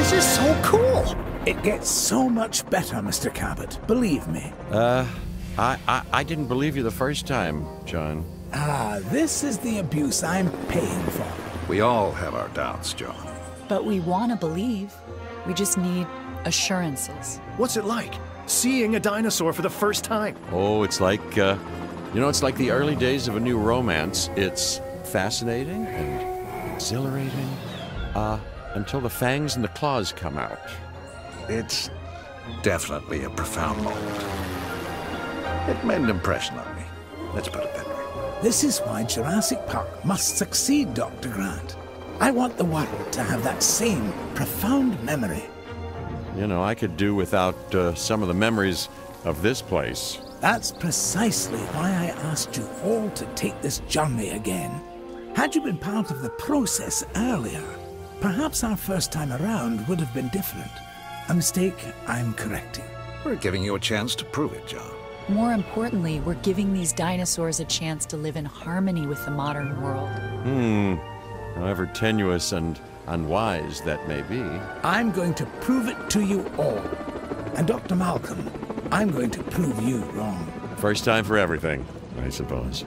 This is so cool! It gets so much better, Mr. Cabot, believe me. I didn't believe you the first time, John. This is the abuse I'm paying for. We all have our doubts, John. But we want to believe. We just need assurances. What's it like, seeing a dinosaur for the first time? Oh, it's like, it's like the early days of a new romance. It's fascinating and exhilarating, until the fangs and the claws come out. It's definitely a profound moment. It made an impression on me. Let's put it that way. This is why Jurassic Park must succeed, Dr. Grant. I want the world to have that same profound memory. You know, I could do without some of the memories of this place. That's precisely why I asked you all to take this journey again. Had you been part of the process earlier, perhaps our first time around would have been different. A mistake I'm correcting. We're giving you a chance to prove it, John. More importantly, we're giving these dinosaurs a chance to live in harmony with the modern world. However tenuous and unwise that may be. I'm going to prove it to you all. And Dr. Malcolm, I'm going to prove you wrong. First time for everything, I suppose.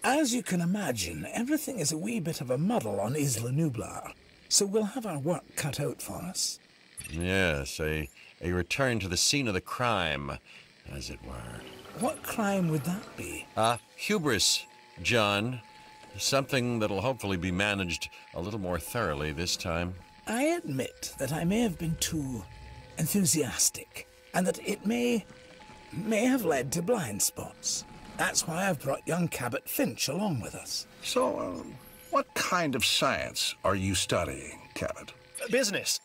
As you can imagine, everything is a wee bit of a muddle on Isla Nublar, so we'll have our work cut out for us. Yes, a return to the scene of the crime, as it were. What crime would that be? Hubris, John. Something that'll hopefully be managed a little more thoroughly this time. I admit that I may have been too enthusiastic, and that it may have led to blind spots. That's why I've brought young Cabot Finch along with us. So, what kind of science are you studying, Cabot? Business.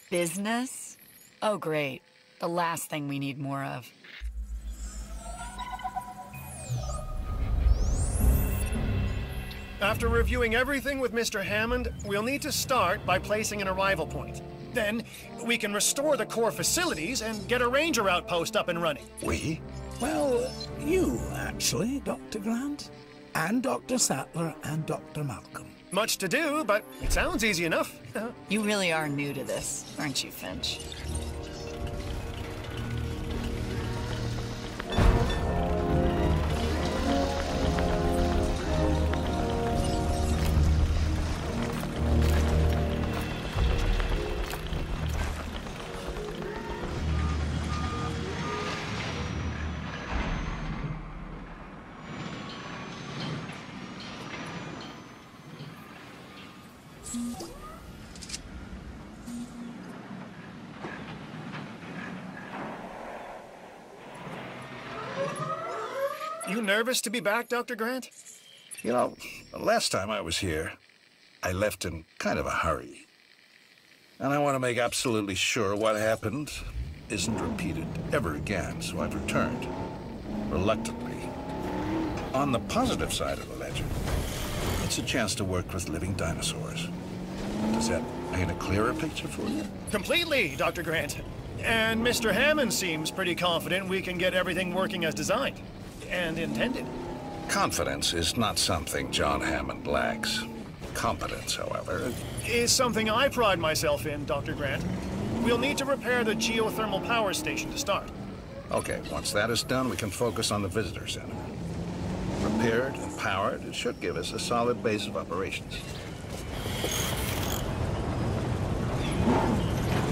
Business? Oh, great. The last thing we need more of. After reviewing everything with Mr. Hammond, we'll need to start by placing an arrival point. Then, we can restore the core facilities and get a ranger outpost up and running. We? Well, you, actually, Dr. Grant. And Dr. Sattler and Dr. Malcolm. Much to do, but it sounds easy enough. You really are new to this, aren't you, Finch? You nervous to be back, Dr. Grant? You know, the last time I was here, I left in kind of a hurry. And I want to make absolutely sure what happened isn't repeated ever again, so I've returned, reluctantly. On the positive side of the ledger, it's a chance to work with living dinosaurs. Does that paint a clearer picture for you? Completely, Dr. Grant. And Mr. Hammond seems pretty confident we can get everything working as designed and intended. Confidence is not something John Hammond lacks. Competence, however, Is something I pride myself in, Dr. Grant. We'll need to repair the geothermal power station to start. Okay, once that is done, we can focus on the visitor center. Repaired and powered, it should give us a solid base of operations.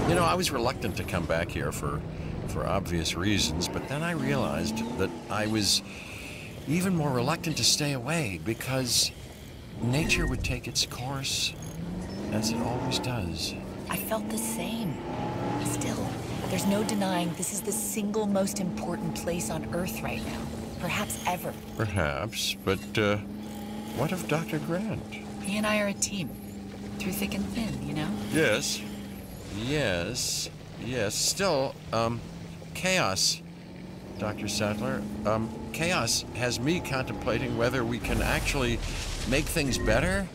You know, I was reluctant to come back here for obvious reasons, but then I realized that I was even more reluctant to stay away because nature would take its course, as it always does. I felt the same. Still, there's no denying this is the single most important place on Earth right now. Perhaps ever. Perhaps, but what of Dr. Grant? He and I are a team. Through thick and thin, you know? Yes. Still, chaos, Dr. Sattler. Chaos has me contemplating whether we can actually make things better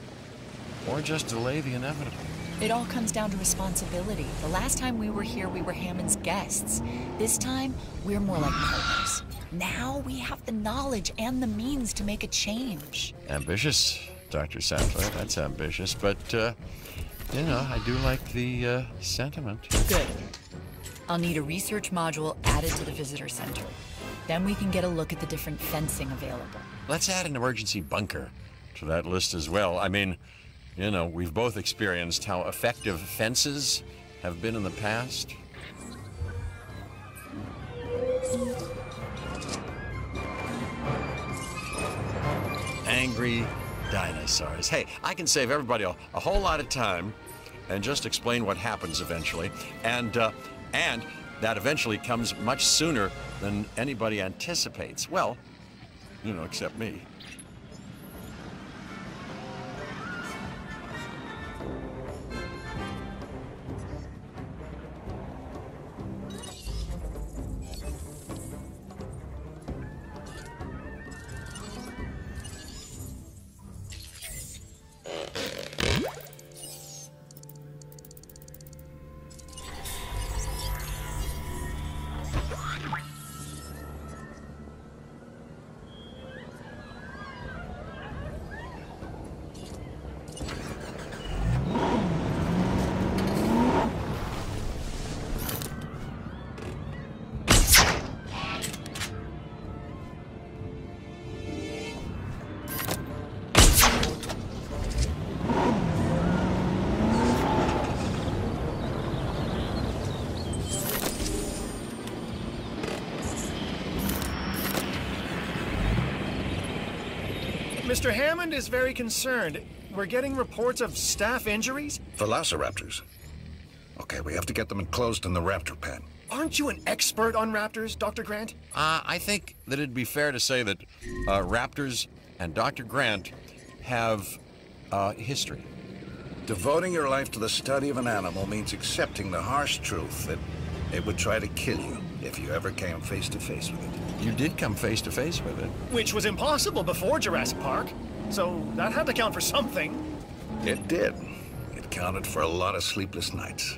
or just delay the inevitable. It all comes down to responsibility. The last time we were here, we were Hammond's guests. This time, we're more like partners. Now we have the knowledge and the means to make a change. Ambitious, Dr. Sattler. That's ambitious, but, you know, I do like the sentiment. Good. I'll need a research module added to the visitor center. Then we can get a look at the different fencing available. Let's add an emergency bunker to that list as well. I mean, you know, we've both experienced how effective fences have been in the past. Angry dinosaurs. Hey, I can save everybody a whole lot of time and just explain what happens eventually. And that eventually comes much sooner than anybody anticipates. Well, you know, except me. Mr. Hammond is very concerned. We're getting reports of staff injuries. Velociraptors. Okay, we have to get them enclosed in the raptor pen. Aren't you an expert on raptors, Dr. Grant? I think that it'd be fair to say that raptors and Dr. Grant have history. Devoting your life to the study of an animal means accepting the harsh truth that it would try to kill you if you ever came face to face with it. You did come face to face with it. Which was impossible before Jurassic Park. So that had to count for something. It did. It counted for a lot of sleepless nights.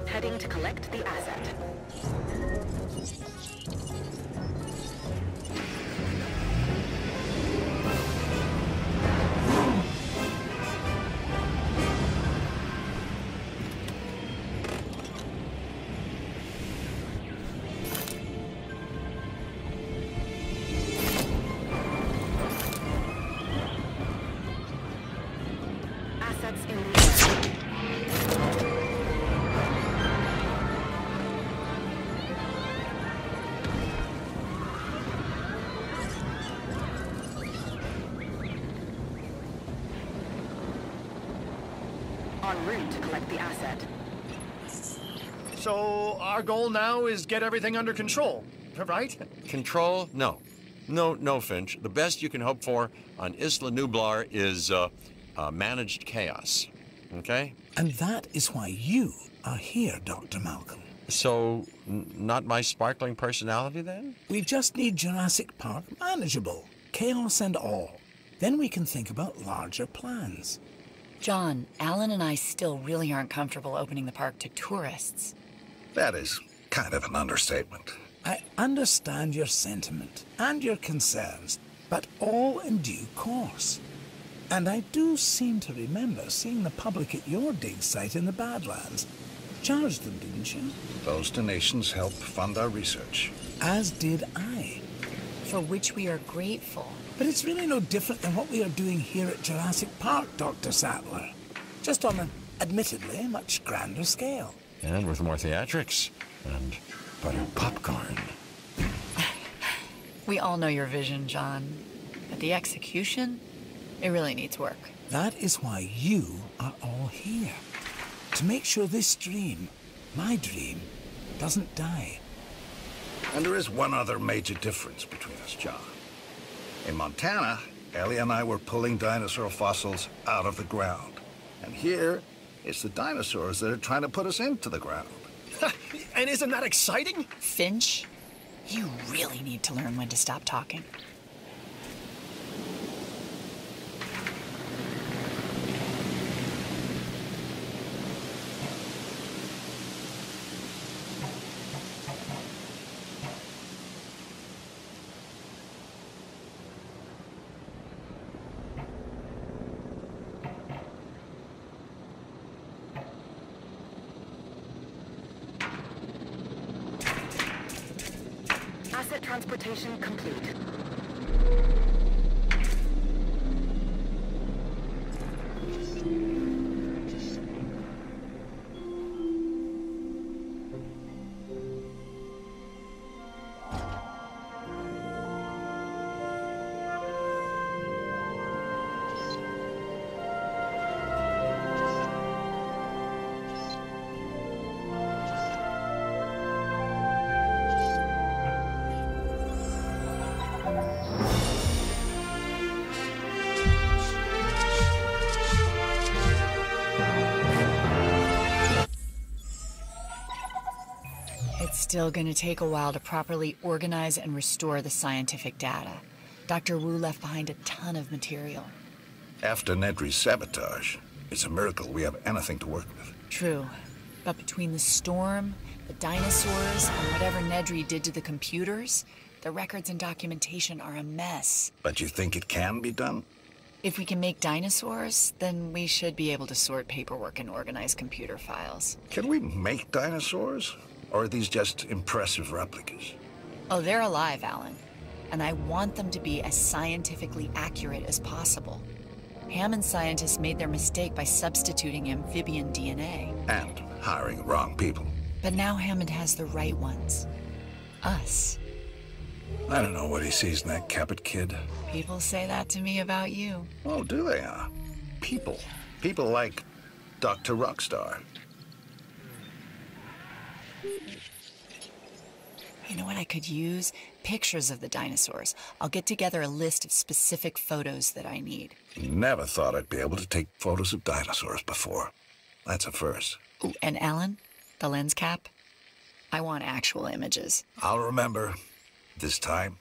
Heading to collect the asset. Assets in the air. En route to collect the asset. So our goal now is get everything under control, right? Control? No. No, Finch. The best you can hope for on Isla Nublar is managed chaos. Okay? And that is why you are here, Dr. Malcolm. So, not my sparkling personality, then? We just need Jurassic Park manageable, chaos and all. Then we can think about larger plans. John, Alan and I still really aren't comfortable opening the park to tourists. That is kind of an understatement. I understand your sentiment and your concerns, but all in due course. And I do seem to remember seeing the public at your dig site in the Badlands. Charged them, didn't you? Those donations help fund our research. As did I. For which we are grateful. But it's really no different than what we are doing here at Jurassic Park, Dr. Sattler. Just on an, admittedly, much grander scale. And with more theatrics. And buttered popcorn. We all know your vision, John. But the execution, it really needs work. That is why you are all here. To make sure this dream, my dream, doesn't die. And there is one other major difference between us, John. In Montana, Ellie and I were pulling dinosaur fossils out of the ground. And here, it's the dinosaurs that are trying to put us into the ground. And isn't that exciting? Finch, you really need to learn when to stop talking. Asset transportation complete. It's still going to take a while to properly organize and restore the scientific data. Dr. Wu left behind a ton of material. After Nedry's sabotage, it's a miracle we have anything to work with. True. But between the storm, the dinosaurs, and whatever Nedry did to the computers, the records and documentation are a mess. But you think it can be done? If we can make dinosaurs, then we should be able to sort paperwork and organize computer files. Can we make dinosaurs? Or are these just impressive replicas? Oh, they're alive, Alan. And I want them to be as scientifically accurate as possible. Hammond scientists made their mistake by substituting amphibian DNA. And hiring the wrong people. But now Hammond has the right ones. Us. I don't know what he sees in that Cabot kid. People say that to me about you. Oh, do they? People. People like Dr. Rockstar. You know what I could use? Pictures of the dinosaurs. I'll get together a list of specific photos that I need. Never thought I'd be able to take photos of dinosaurs before. That's a first. Ooh, and Alan, the lens cap? I want actual images. I'll remember. This time.